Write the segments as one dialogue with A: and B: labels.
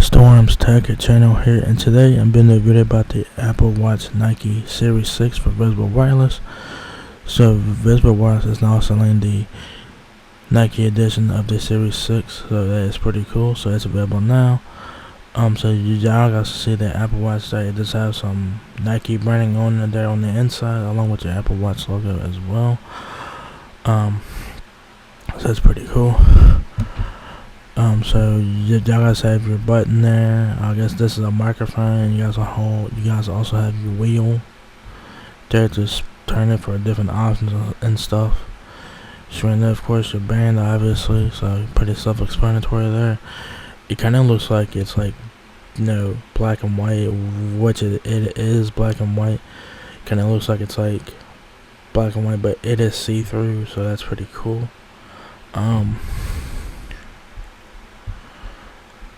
A: Storm's Tech channel here, and today I'm doing a video about the Apple Watch Nike Series 6 for Visible Wireless. So Visible Wireless is now selling the Nike edition of the Series 6, so that is pretty cool. So it's available now. So y'all guys see the Apple Watch there. It does have some Nike branding on there on the inside, along with the Apple Watch logo as well. So it's pretty cool. So y'all guys have your button there. I guess this is a microphone. You guys also have your wheel there to turn it for different options and stuff. Showing there, of course, your band, obviously. So pretty self-explanatory there. It kind of looks like it's like, black and white, which it is black and white. Kind of looks like it's like black and white, but it is see-through, so that's pretty cool.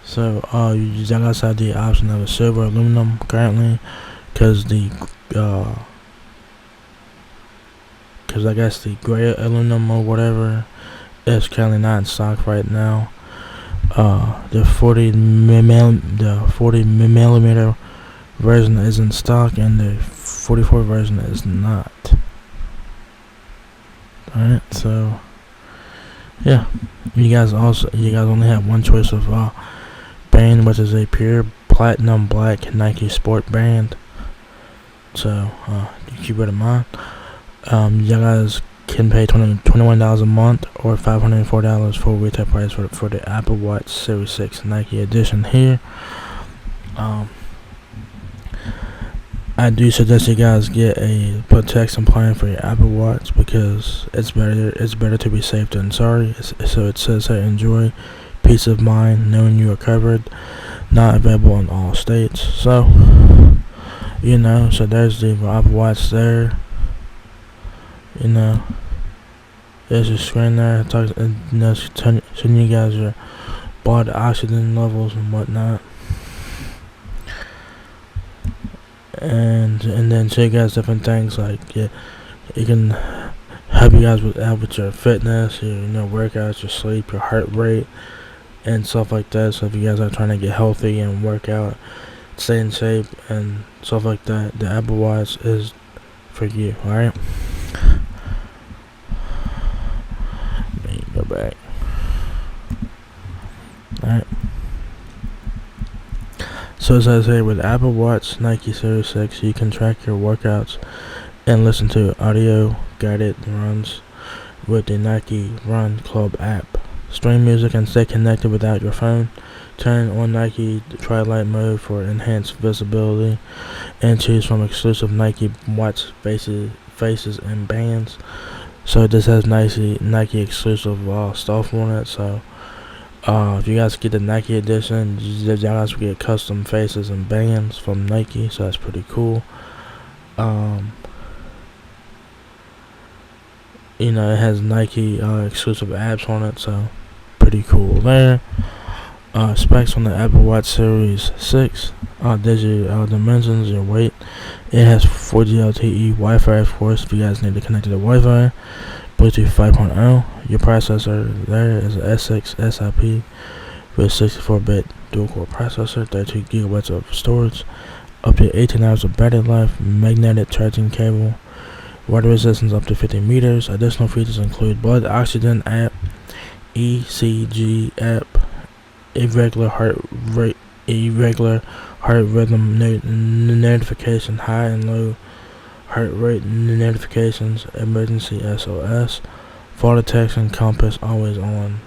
A: So you guys have the option of a silver aluminum currently, because I guess the gray aluminum or whatever is currently not in stock right now. The 40 millimeter version is in stock, and the 44 version is not. Alright, so yeah, you guys only have one choice of band, which is a pure platinum black Nike sport band. So keep it in mind. You guys can pay $21 a month or $504 full retail price for the Apple Watch Series 6 Nike edition here. I do suggest you guys get a protection plan for your Apple Watch, because it's better to be safe than sorry. So it says here, enjoy peace of mind knowing you are covered. Not available in all states. So so there's the Apple Watch there. There's your screen there. Showing you guys your blood oxygen levels and whatnot, and then show you guys different things like it can help you guys with your fitness, your workouts, your sleep, your heart rate, and stuff like that. So if you guys are trying to get healthy and work out, stay in shape and stuff like that, the Apple Watch is for you. Alright, let me go back. Alright, so as I say, with Apple Watch Nike Series 6, you can track your workouts and listen to audio guided runs with the Nike Run Club app. Stream music and stay connected without your phone. Turn on Nike Twilight mode for enhanced visibility, and choose from exclusive Nike Watch faces and bands. So this has Nike exclusive stuff on it. So if you guys get the Nike edition, you guys will get custom faces and bands from Nike. So that's pretty cool. It has Nike exclusive apps on it, so pretty cool there. Specs on the Apple Watch Series 6. Digital dimensions, your weight. It has 4G LTE Wi-Fi, of course, if you guys need to connect to the Wi-Fi. Bluetooth 5.0. Your processor there is an S6 SIP with 64-bit dual-core processor, 32 gigabytes of storage, up to 18 hours of battery life, magnetic charging cable, water resistance up to 50 meters. Additional features include blood oxygen app, ECG app, irregular heart rhythm notification, high and low heart rate notifications, emergency SOS, fall detection, compass always on,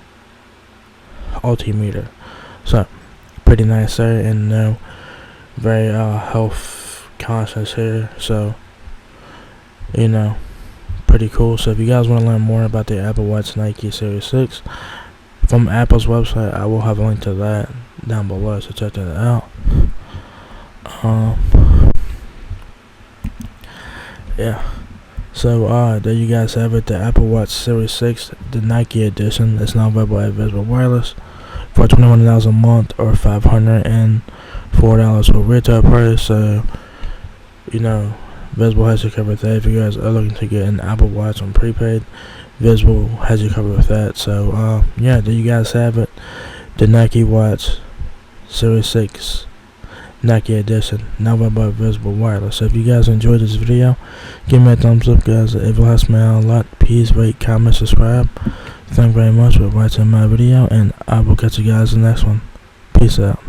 A: altimeter. So pretty nice there, and very health conscious here. So pretty cool. So if you guys want to learn more about the Apple Watch Nike Series 6 from Apple's website, I will have a link to that down below, so check that out. Yeah, so there you guys have it, the Apple Watch Series 6, the Nike edition. It's now available at Visible Wireless for $21 a month or $504 for retail price. So Visible has you covered with that. If you guys are looking to get an Apple Watch on prepaid, Visible has you covered with that. So yeah, there you guys have it, the Nike Watch Series 6 Nike edition, now by Visible Wireless. So if you guys enjoyed this video, give me a thumbs up, guys. It will help me out a lot. Please rate, comment, subscribe. Thank you very much for watching my video, and I will catch you guys in the next one. Peace out.